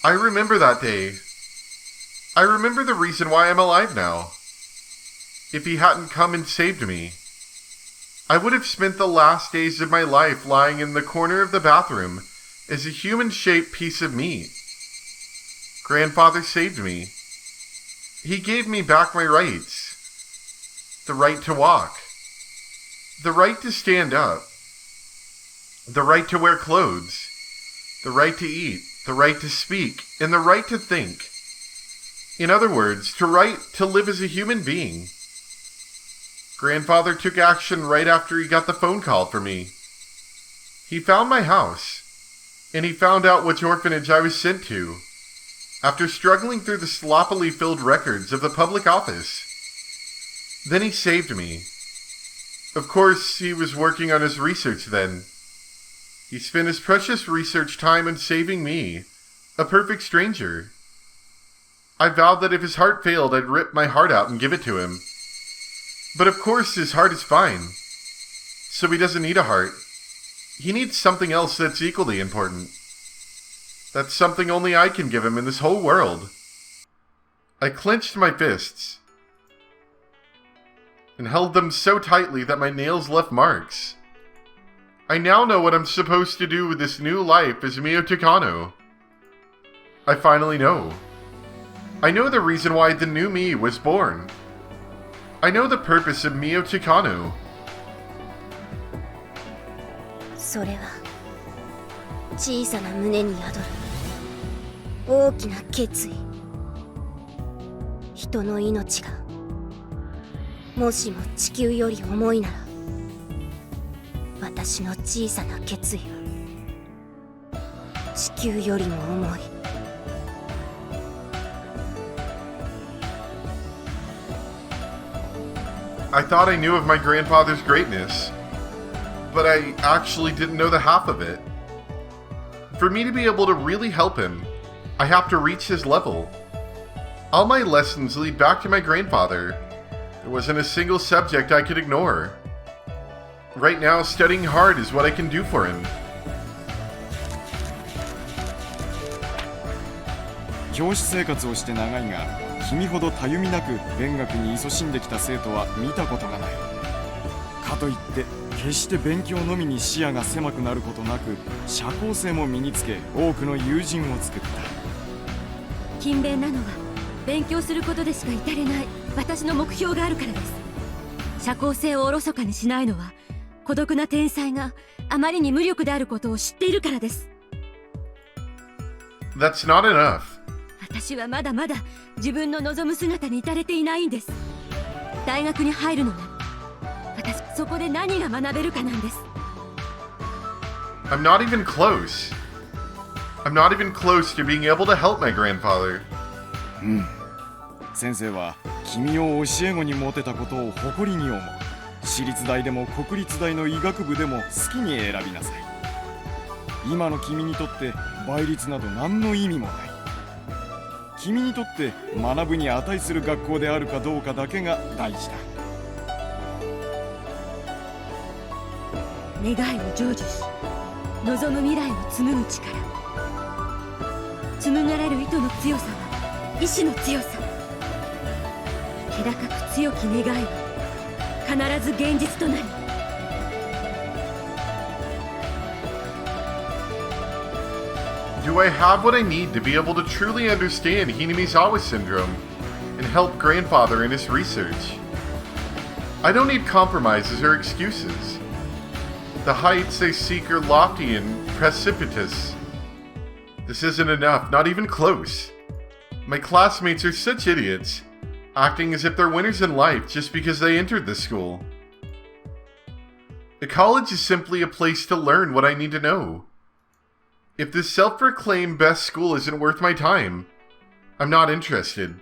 I remember that day. I remember the reason why I'm alive now. If he hadn't come and saved me, I would have spent the last days of my life lying in the corner of the bathroom as a human-shaped piece of meat. Grandfather saved me. He gave me back my rights. The right to walk. The right to stand up. The right to wear clothes. The right to eat. The right to speak. And the right to think. In other words, the right to live as a human being. Grandfather took action right after he got the phone call for me. He found my house, and he found out which orphanage I was sent to, after struggling through the sloppily filled records of the public office. Then he saved me. Of course, he was working on his research then. He spent his precious research time in saving me, a perfect stranger. I vowed that if his heart failed, I'd rip my heart out and give it to him. But of course, his heart is fine. So he doesn't need a heart. He needs something else that's equally important. That's something only I can give him in this whole world. I clenched my fists and held them so tightly that my nails left marks. I now know what I'm supposed to do with this new life as Mio Takano. I finally know. I know the reason why the new me was born. I know the purpose of Mio Takano. それは小さな胸に宿る大きな決意。人の命がもしも地球より重いなら、私の小さな決意は地球よりも重い。I thought I knew of my grandfather's greatness, but I actually didn't know the half of it. For me to be able to really help him, I have to reach his level. All my lessons lead back to my grandfather. There wasn't a single subject I could ignore. Right now, studying hard is what I can do for him. 教師生活をして長いが、君ほどたゆみなく勉学に勤しんできた生徒は見たことがない。かといって決して勉強のみに視野が狭くなることなく、社交性も身につけ、多くの友人を作った。勤勉なのは勉強することでしか至れない私の目標があるからです。社交性をおろそかにしないのは孤独な天才があまりに無力であることを知っているからです。 That's not enough. 私はまだまだ自分の望む姿に至れていないんです。大学に入るのなら私そこで何が学べるかなんです。 I'm not even close. I'm not even close to being able to help my grandfather. 先生は君を教え子に持てたことを誇りに思う。私立大でも国立大の医学部でも好きに選びなさい。今の君にとって倍率など何の意味もない。君にとって学ぶに値する学校であるかどうかだけが大事だ。願いを成就し望む未来を紡ぐ力。紡がれる糸の強さは意志の強さ。気高く強き願いは必ず現実となり、Do I have what I need to be able to truly understand Hinamizawa syndrome and help grandfather in his research? I don't need compromises or excuses. The heights they seek are lofty and precipitous. This isn't enough, not even close. My classmates are such idiots, acting as if they're winners in life just because they entered this school. The college is simply a place to learn what I need to know. If this self-proclaimed best school isn't worth my time, I'm not interested.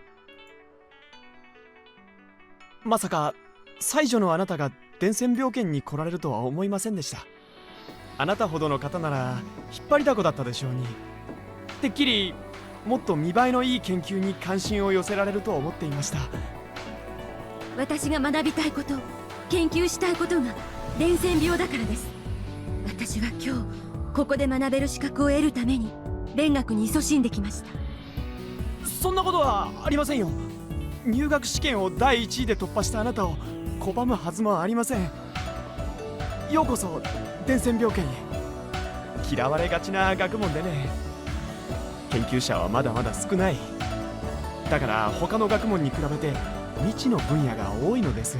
まさか才女のあなたが伝染病研に来られるとは思いませんでした。あなたほどの方なら引っ張りだこだったでしょうに。てっきりもっと見栄えのいい研究に関心を寄せられると思っていました。私が学びたいこと、研究したいことが伝染病だからです。私は今日ここで学べる資格を得るために勉学に勤しんできました。そんなことはありませんよ。入学試験を第1位で突破したあなたを拒むはずもありません。ようこそ伝染病研へ。嫌われがちな学問でね、研究者はまだまだ少ない。だから他の学問に比べて未知の分野が多いのです。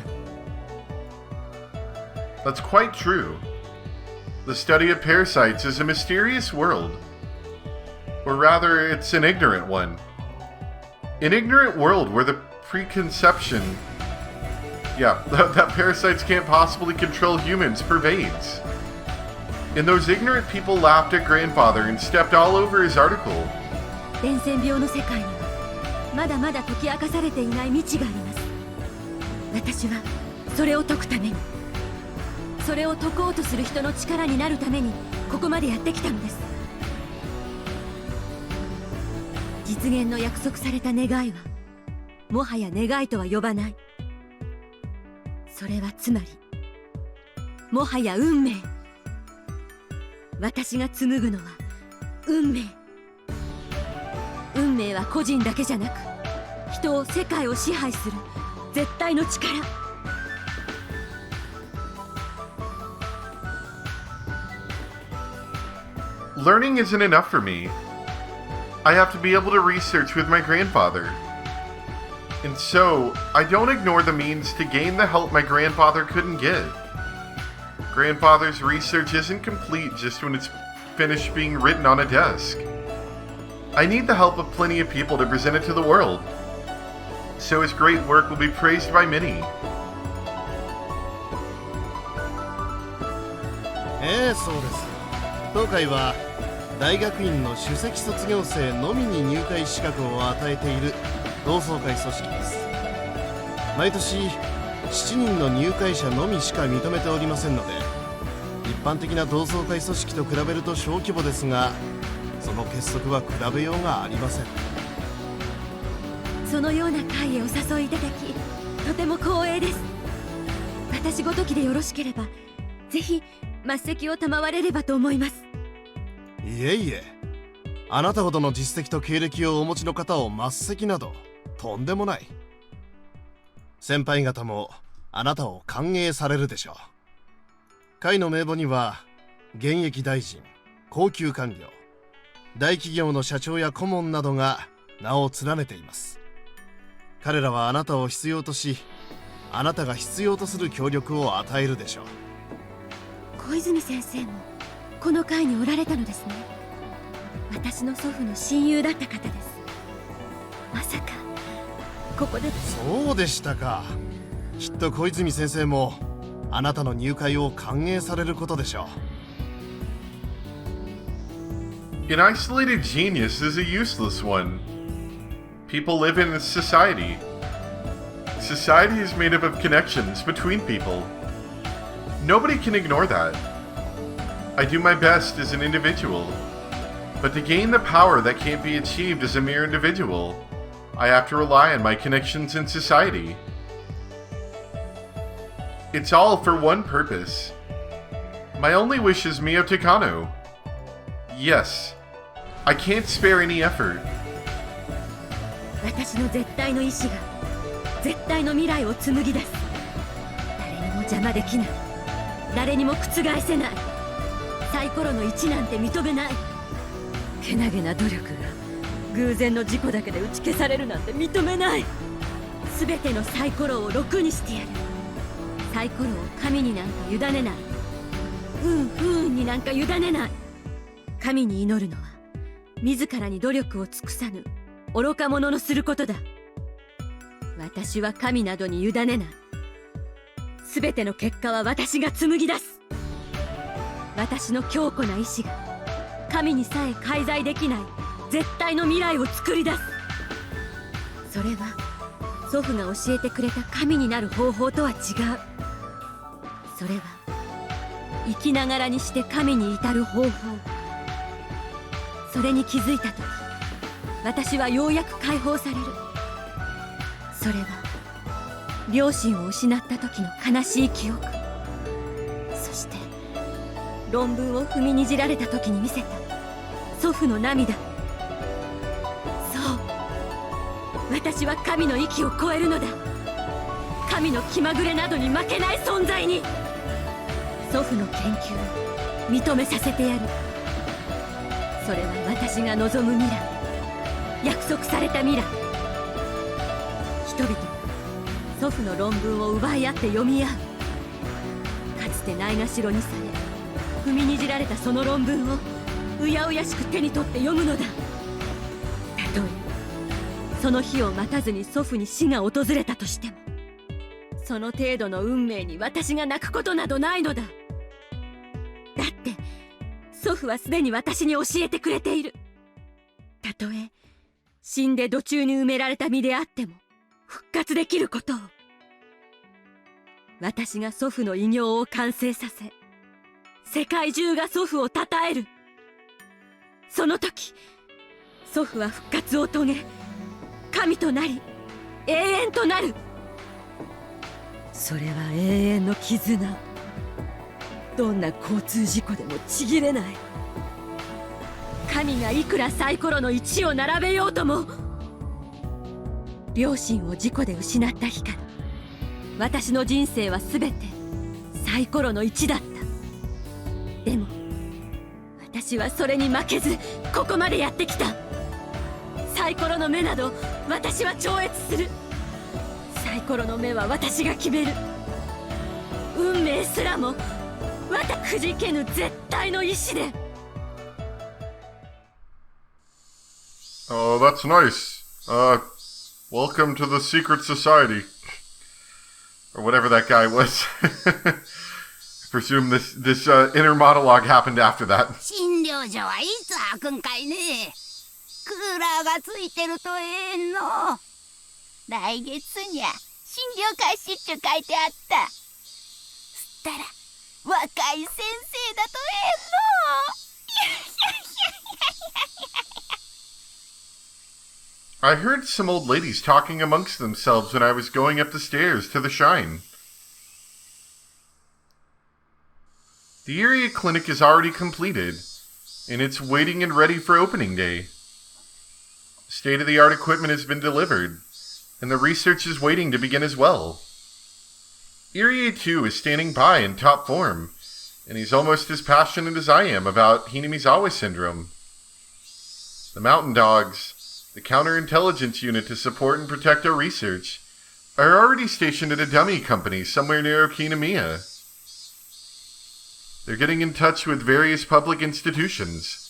That's quite true. The study of parasites is a mysterious world. Or rather, it's an ignorant one. An ignorant world where the preconception, that parasites can't possibly control humans pervades. And those ignorant people laughed at grandfather and stepped all over his article. 伝染病の世界にはまだまだ解き明かされていない未知があります。私はそれを解くために、それを解こうとする人の力になるためにここまでやってきたのです。実現の約束された願いはもはや願いとは呼ばない。それはつまりもはや運命。私が紡ぐのは運命。運命は個人だけじゃなく、人を、世界を支配する絶対の力。Learning isn't enough for me. I have to be able to research with my grandfather. And so, I don't ignore the means to gain the help my grandfather couldn't get. Grandfather's research isn't complete just when it's finished being written on a desk. I need the help of plenty of people to present it to the world. So his great work will be praised by many. そうです。当会は大学院の首席卒業生のみに入会資格を与えている同窓会組織です。毎年7人の入会者のみしか認めておりませんので、一般的な同窓会組織と比べると小規模ですが、その結束は比べようがありません。そのような会へお誘いいただき、とても光栄です。私ごときでよろしければ、ぜひ末席を賜れればと思います。いえいえ、あなたほどの実績と経歴をお持ちの方を末席などとんでもない。先輩方もあなたを歓迎されるでしょう。会の名簿には現役大臣、高級官僚、大企業の社長や顧問などが名を連ねています。彼らはあなたを必要とし、あなたが必要とする協力を与えるでしょう。小泉先生もこの会におられたのですね。私の祖父の親友だった方です。まさかここで。そうでしたか。きっと小泉先生もあなたの入会を歓迎されることでしょう。An isolated genius is a useless one. People live in a society. Society is made up of connections between people. Nobody can ignore that. I do my best as an individual, but to gain the power that can't be achieved as a mere individual, I have to rely on my connections in society. It's all for one purpose. My only wish is Mio Takano. Yes, I can't spare any effort. 私の絶対の意志が絶対の未来を紡ぎ出す。誰にも邪魔できない。誰にも覆せない。サイコロの1なんて認めない。けなげな努力が偶然の事故だけで打ち消されるなんて認めない。全てのサイコロを6にしてやる。サイコロを神になんか委ねない。不運になんか委ねない。神に祈るのは自らに努力を尽くさぬ愚か者のすることだ。私は神などに委ねない。全ての結果は私が紡ぎ出す。私の強固な意志が神にさえ介在できない絶対の未来を作り出す。それは祖父が教えてくれた神になる方法とは違う。それは生きながらにして神に至る方法。それに気づいた時、私はようやく解放される。それは両親を失った時の悲しい記憶、そして論文を踏みにじられた時に見せた祖父の涙。そう、私は神の域を超えるのだ。神の気まぐれなどに負けない存在に。祖父の研究を認めさせてやる。それは私が望む未来、約束された未来。人々は祖父の論文を奪い合って読み合う。かつてないがしろにされ踏みにじられたその論文をうやうやしく手に取って読むのだ。たとえその日を待たずに祖父に死が訪れたとしても、その程度の運命に私が泣くことなどないのだ。だって祖父はすでに私に教えてくれている。たとえ死んで土中に埋められた身であっても復活できることを。私が祖父の偉業を完成させ、世界中が祖父を称える。その時祖父は復活を遂げ、神となり永遠となる。それは永遠の絆。どんな交通事故でもちぎれない。神がいくらサイコロの1を並べようとも。両親を事故で失った日から私の人生は全てサイコロの1だった。でも私はそれに負けずここまでやってきた。サイコロの目など私は超越する。サイコロの目は私が決める。運命すらもくじけぬ絶対の意志で。 Oh, that's nice. Welcome to the secret society. Or whatever that guy was. I presume this inner monologue happened after that. 診療所はいつ開くんかいね。クーラーがついてるとええの。来月にゃ診療開始っちゅ書いてあった。すったら若い先生だとええの。I heard some old ladies talking amongst themselves when I was going up the stairs to the shrine. The area clinic is already completed, and it's waiting and ready for opening day. State-of-the-art equipment has been delivered, and the research is waiting to begin as well. Irie, too, is standing by in top form, and he's almost as passionate as I am about Hinamizawa syndrome. The Mountain Dogs, the counterintelligence unit to support and protect our research, are already stationed at a dummy company somewhere near Okinamiya. They're getting in touch with various public institutions.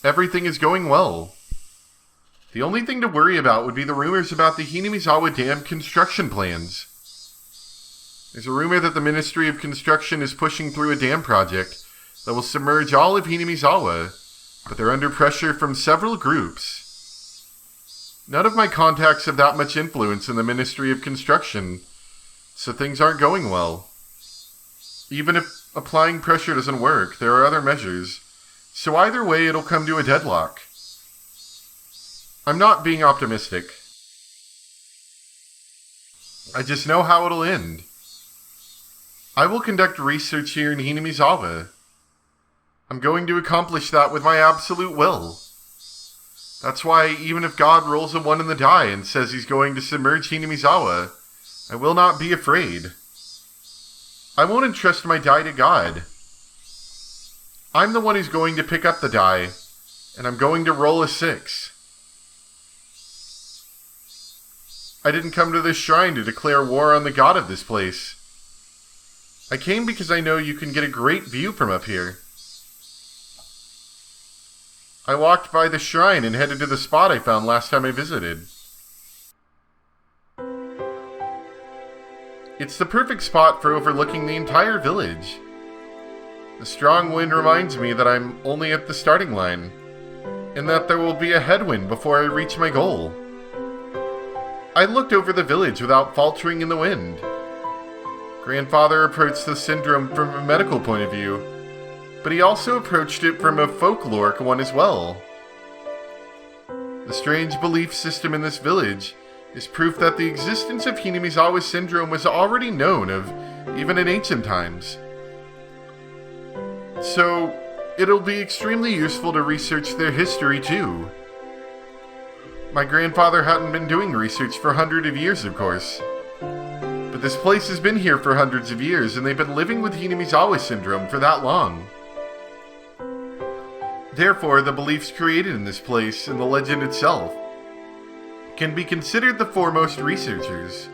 Everything is going well. The only thing to worry about would be the rumors about the Hinamizawa Dam construction plans. There's a rumor that the Ministry of Construction is pushing through a dam project that will submerge all of Hinamizawa, but they're under pressure from several groups. None of my contacts have that much influence in the Ministry of Construction, so things aren't going well. Even if applying pressure doesn't work, there are other measures, so either way it'll come to a deadlock. I'm not being optimistic. I just know how it'll end. I will conduct research here in Hinamizawa. I'm going to accomplish that with my absolute will. That's why even if God rolls a 1 in the die and says he's going to submerge Hinamizawa, I will not be afraid. I won't entrust my die to God. I'm the one who's going to pick up the die, and I'm going to roll a 6. I didn't come to this shrine to declare war on the god of this place. I came because I know you can get a great view from up here. I walked by the shrine and headed to the spot I found last time I visited. It's the perfect spot for overlooking the entire village. The strong wind reminds me that I'm only at the starting line, and that there will be a headwind before I reach my goal. I looked over the village without faltering in the wind. Grandfather approached the syndrome from a medical point of view, but he also approached it from a folkloric one as well. The strange belief system in this village is proof that the existence of Hinamizawa syndrome was already known of even in ancient times. So, it'll be extremely useful to research their history too. My grandfather hadn't been doing research for hundreds of years, of course. But this place has been here for hundreds of years, and they've been living with Hinamizawa syndrome for that long. Therefore, the beliefs created in this place and the legend itself can be considered the foremost researchers.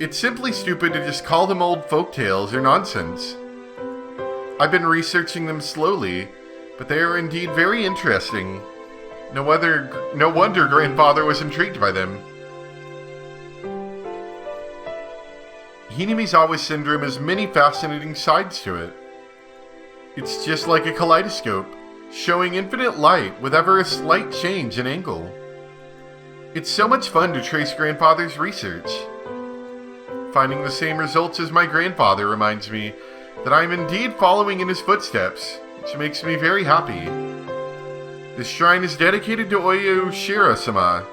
It's simply stupid to just call them old folktales or nonsense. I've been researching them slowly, but they are indeed very interesting. No wonder Grandfather was intrigued by them. Hinamizawa syndrome has many fascinating sides to it. It's just like a kaleidoscope, showing infinite light with ever a slight change in angle. It's so much fun to trace Grandfather's research. Finding the same results as my grandfather reminds me that I am indeed following in his footsteps, which makes me very happy. This shrine is dedicated to Oyushiro-sama.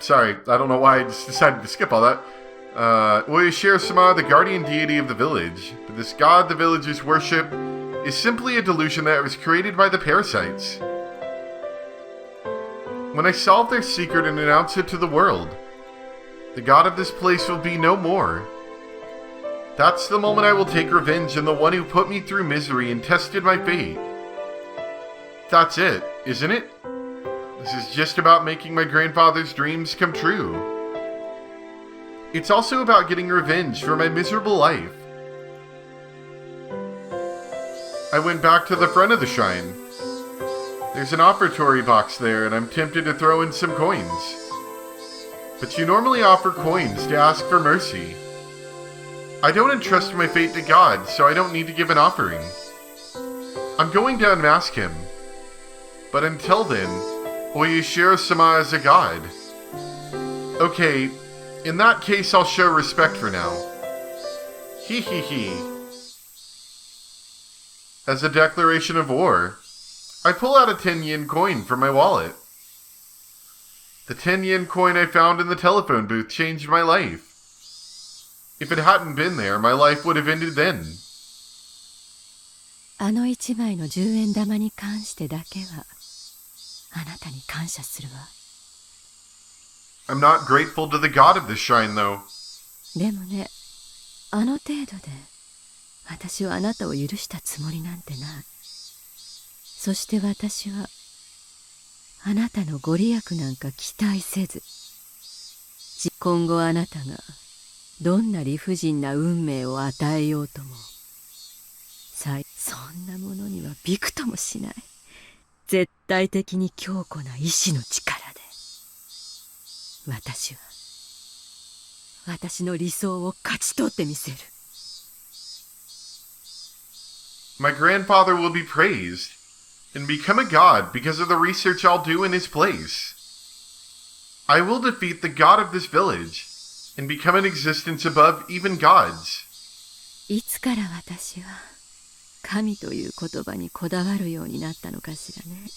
Sorry, I don't know why I just decided to skip all that. Oyushiro-sama, the guardian deity of the village. But this god the villagers worship is simply a delusion that was created by the parasites. When I solve their secret and announce it to the world, the god of this place will be no more. That's the moment I will take revenge on the one who put me through misery and tested my fate. That's it, isn't it? This is just about making my grandfather's dreams come true. It's also about getting revenge for my miserable life. I went back to the front of the shrine. There's an offertory box there, and I'm tempted to throw in some coins. But you normally offer coins to ask for mercy. I don't entrust my fate to God, so I don't need to give an offering. I'm going to unmask him. But until then, Oyushiro-sama is a god. Okay, in that case I'll show respect for now. Hee hee hee. As a declaration of war, I pull out a 10 yen coin from my wallet. The 10 yen coin I found in the telephone booth changed my life. If it hadn't been there, my life would have ended then. あの1枚の10円玉に関してだけはあなたに感謝するわ。 I'm not grateful to the god of this shrine, though. でもね、あの程度で私はあなたを許したつもりなんてない。そして私はあなたのご利益なんか期待せず、今後あなたがどんな理不尽な運命を与えようとも、そんなものにはびくともしない。絶対的に強固な意志の力で、私は私の理想を勝ち取ってみせる。My grandfather will be praised and become a god because of the research I'll do in his place. I will defeat the god of this village and become an existence above even gods. いつから私は神という言葉にこだわるようになったのかしらね。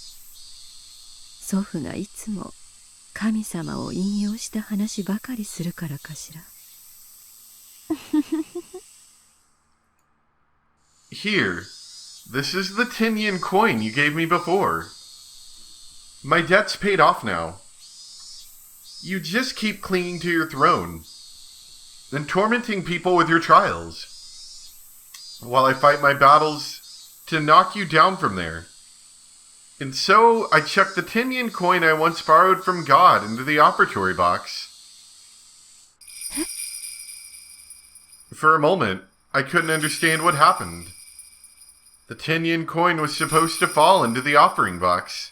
祖父がいつも神様を引用した話ばかりするからかしら。Here, this is the 10 yen coin you gave me before. My debt's paid off now. You just keep clinging to your throne, then tormenting people with your trials, while I fight my battles to knock you down from there. And so I chucked the 10 yen coin I once borrowed from God into the offertory box. For a moment, I couldn't understand what happened. The 10 yen coin was supposed to fall into the offering box.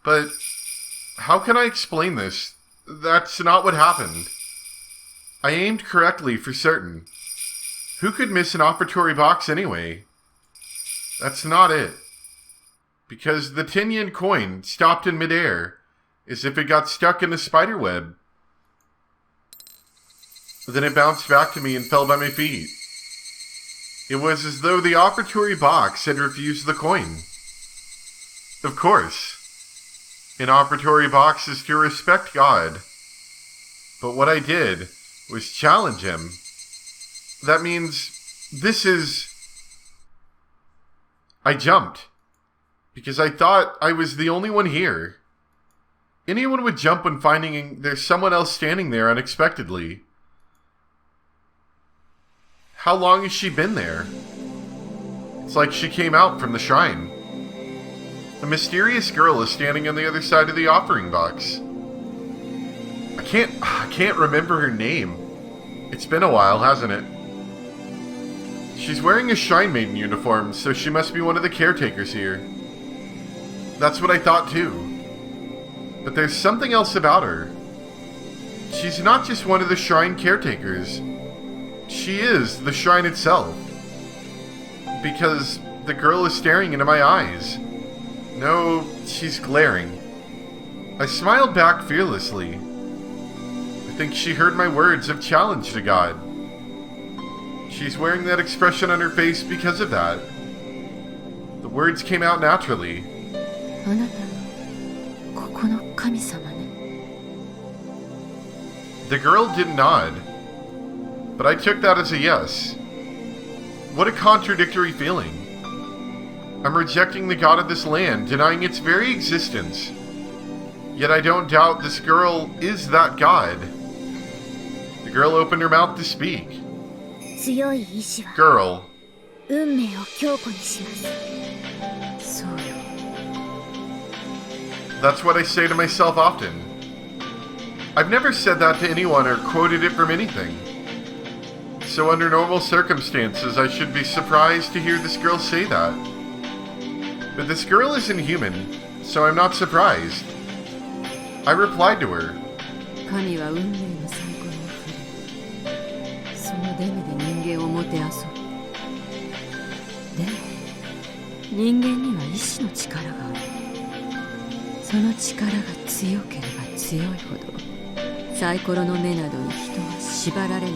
But how can I explain this? That's not what happened. I aimed correctly for certain. Who could miss an offertory box anyway? That's not it. Because the 10 yen coin stopped in midair, as if it got stuck in a spider web. Then it bounced back to me and fell by my feet. It was as though the offertory box had refused the coin. Of course, an offertory box is to respect God. But what I did was challenge him. That means this is I jumped, because I thought I was the only one here. Anyone would jump when finding there's someone else standing there unexpectedly. How long has she been there? It's like she came out from the shrine. A mysterious girl is standing on the other side of the offering box. I can't remember her name. It's been a while, hasn't it? She's wearing a Shrine Maiden uniform, so she must be one of the caretakers here. That's what I thought too. But there's something else about her. She's not just one of the shrine caretakers. She is the shrine itself. Because the girl is staring into my eyes. No, she's glaring. I smiled back fearlessly. I think she heard my words of challenge to God. She's wearing that expression on her face because of that. The words came out naturally. あなたここの神様ね。 The girl did nod, but I took that as a yes. What a contradictory feeling. I'm rejecting the god of this land, denying its very existence. Yet I don't doubt this girl is that god. The girl opened her mouth to speak. 強い意志は Girl, 運命を強固にします。そうよ。 that's what I say to myself often. I've never said that to anyone or quoted it from anything. So under normal circumstances, I should be surprised to hear this girl say that. But this girl isn't human, so I'm not surprised. I replied to her. 神は運命のサイコロを振る。そのデメで人間をもてあそぶ。でも人間には意志の力がある。その力が強ければ強いほどサイコロの目などに人は縛られない。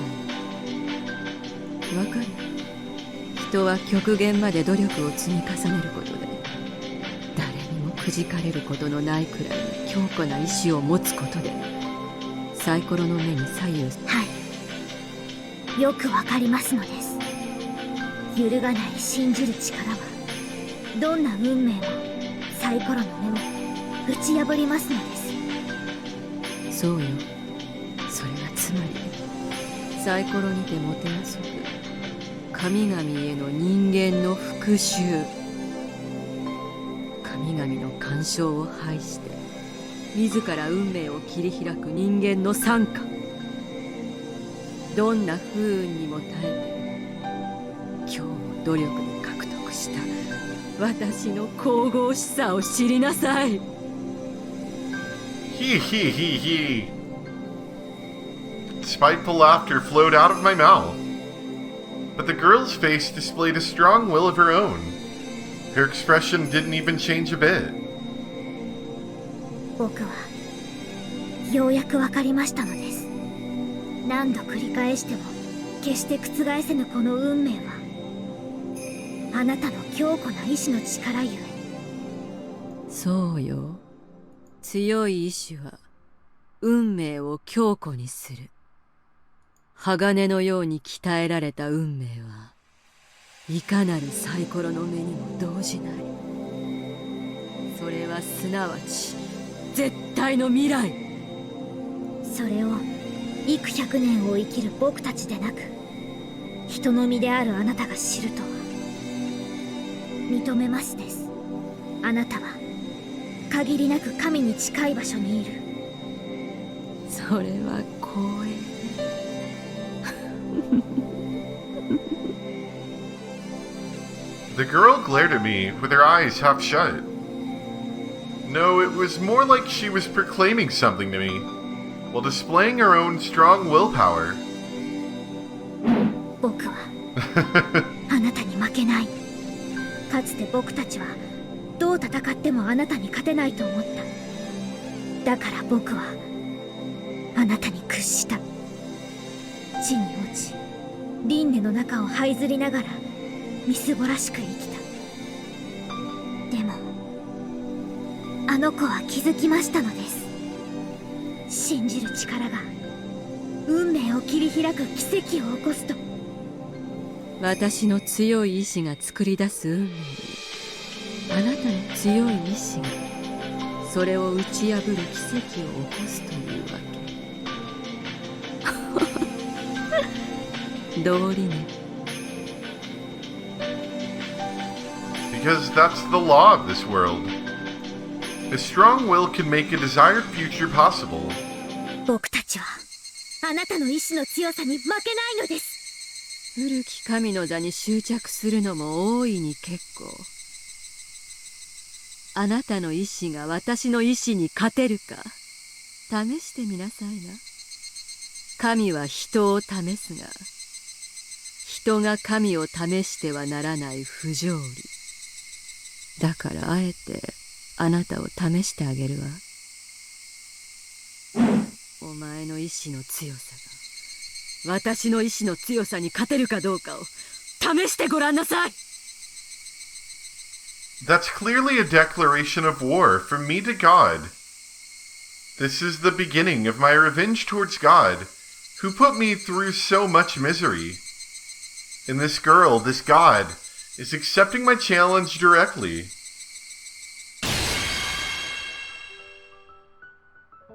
わかる？人は極限まで努力を積み重ねることで誰にもくじかれることのないくらいの強固な意志を持つことでサイコロの目に左右。はい、よくわかりますのです。揺るがない信じる力はどんな運命もサイコロの目も打ち破りますのです。そうよ。それがつまりサイコロにてもてあそぶ神々への人間の復讐。神々の干渉を排して自ら運命を切り開く人間の賛歌。どんな不運にも耐えて今日も努力で獲得した私の神々しさを知りなさい。Hee hee hee hee. Spiteful laughter flowed out of my mouth. But the girl's face displayed a strong will of her own. Her expression didn't even change a bit. 僕はようやくわかりましたのです。何度繰り返しても決して覆せぬこの運命はあなたの強固な意志の力ゆえ。そうよ。強い意志は運命を強固にする。鋼のように鍛えられた運命はいかなるサイコロの目にも動じない。それはすなわち絶対の未来。それを幾百年を生きる僕たちでなく人の身であるあなたが知るとは認めますです。あなたは限りなく神に近い場所にいる。それは光栄。The girl glared at me with her eyes half shut. No, it was more like she was proclaiming something to me, while displaying her own strong willpower. 僕はあなたに負けない。かつて僕たちはどう戦ってもあなたに勝てないと思った。だから僕はあなたに屈した。地に落ち輪廻の中を這いずりながらみすぼらしく生きた。でもあの子は気づきましたのです。信じる力が運命を切り開く奇跡を起こすと。私の強い意志が作り出す運命にあなたの強い意志がそれを打ち破る奇跡を起こすというわけ。道理ね。Because that's the law of this world. A strong will can make a desired future possible. 僕たちはあなたの意志の強さに負けないのです。古き神の座に執着するのも大いに結構。あなたの意志が私の意志に勝てるか試してみなさいな。神は人を試すが、人が神を試してはならない不条理。だからあえてあなたを試してあげるわ。お前の意志の強さが私の意志の強さに勝てるかどうかを試してごらんなさい。That's clearly a declaration of war from me to God. This is the beginning of my revenge towards God, who put me through so much misery. And this girl, this God, is accepting my challenge directly.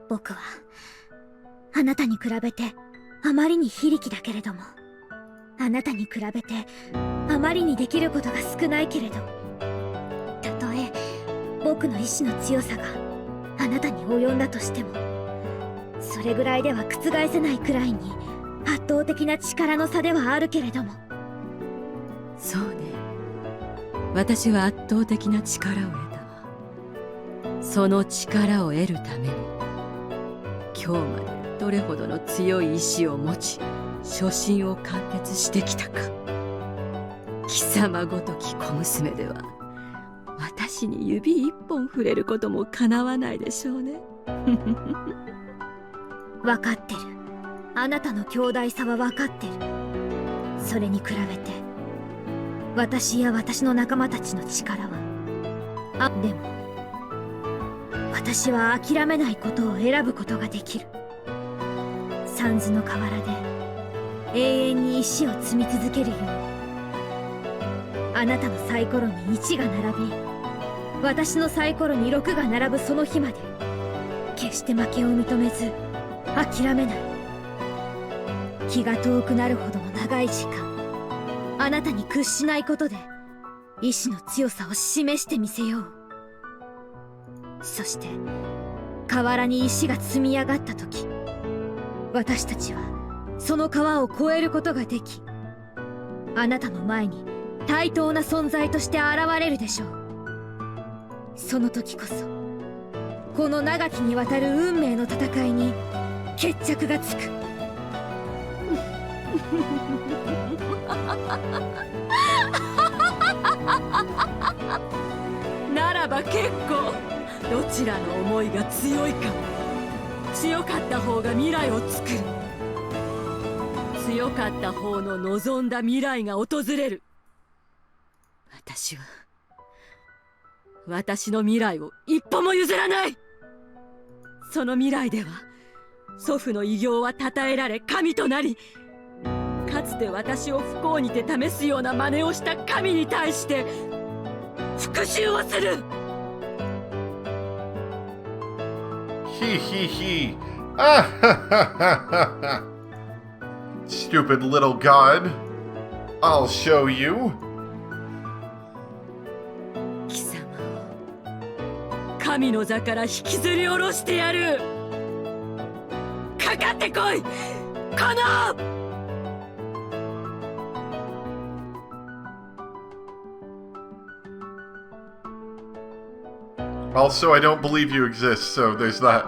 僕はあなたに比べてあまりに非力だけれども、あなたに比べてあまりにできることが少ないけれど、たとえ僕の意志の強さがあなたに及んだとしても、それぐらいでは覆せないくらいに圧倒的な力の差ではあるけれども。そうね、私は圧倒的な力を得たわ。その力を得るために今日までどれほどの強い意志を持ち初心を貫徹してきたか。貴様ごとき小娘では私に指一本触れることもかなわないでしょうね。分かってる。あなたの強大さは分かってる。それに比べて私や私の仲間たちの力はでも私は諦めないことを選ぶことができる。三途の河原で永遠に石を積み続けるように、あなたのサイコロに1が並び、私のサイコロに6が並ぶその日まで決して負けを認めず諦めない。気が遠くなるほどの長い時間、あなたに屈しないことで意志の強さを示してみせよう。そして河原に石が積み上がった時、私たちはその川を越えることができ、あなたの前に対等な存在として現れるでしょう。その時こそこの長きにわたる運命の戦いに決着がつく。ならば結構、どちらの思いが強いか。強かった方が未来を作る。強かった方の望んだ未来が訪れる。私は私の未来を一歩も譲らない。その未来では祖父の偉業は称えられ神となり、かつて私を不幸にて試すような真似をした神に対して復讐をする。He he he. Ah ha ha ha ha ha. Stupid little god. I'll show you. 貴様を神の座から引きずり下ろしてやる。かかってこい、このAlso, I don't believe you exist, so there's that.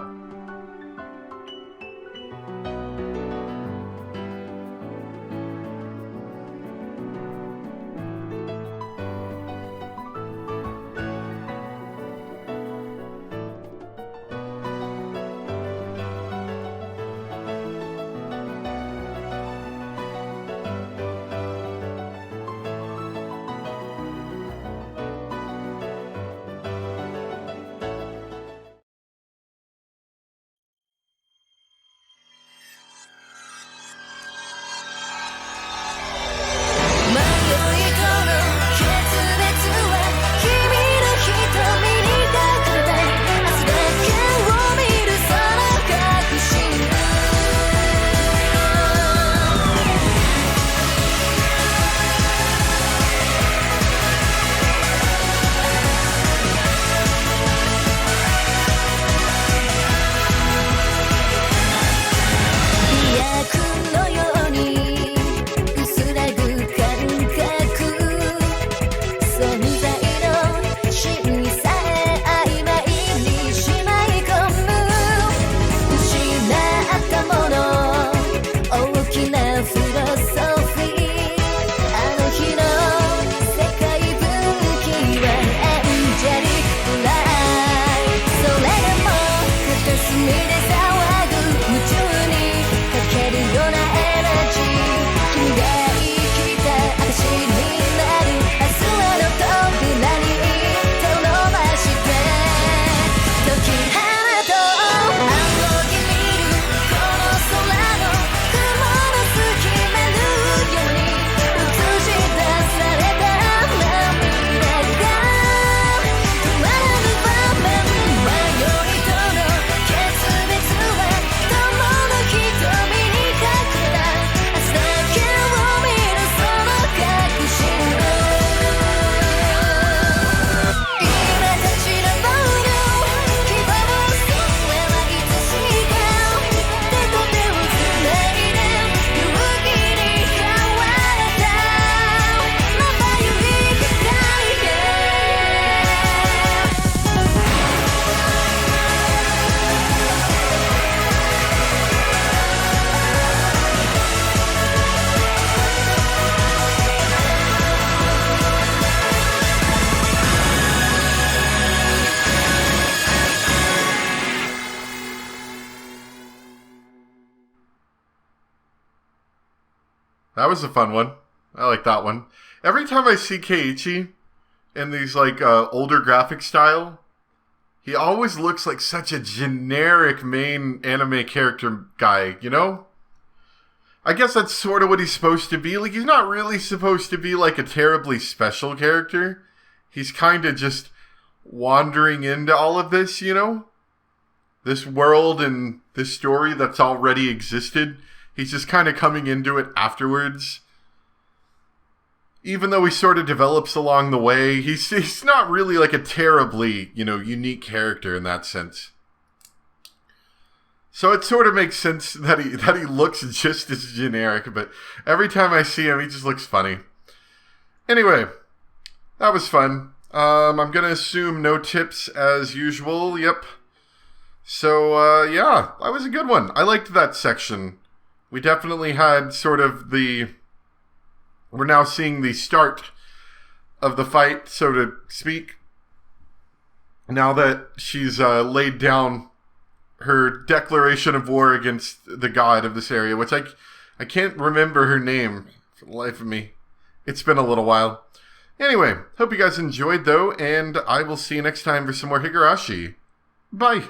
That was a fun one. I like that one. Every time I see Keiichi in these like older graphic style, he always looks like such a generic main anime character guy, you know? I guess that's sort of what he's supposed to be. Like, he's not really supposed to be like a terribly special character. He's kind of just wandering into all of this, you know? This world and this story that's already existed. He's just kind of coming into it afterwards. Even though he sort of develops along the way, he's not really like a terribly, you know, unique character in that sense. So it sort of makes sense that he looks just as generic, but every time I see him, he just looks funny. Anyway, that was fun. I'm going to assume no tips as usual. Yep. So, yeah, that was a good one. I liked that section. We definitely had sort of we're now seeing the start of the fight, so to speak. Now that she's laid down her declaration of war against the god of this area, which I can't remember her name for the life of me. It's been a little while. Anyway, hope you guys enjoyed, though, and I will see you next time for some more Higurashi. Bye!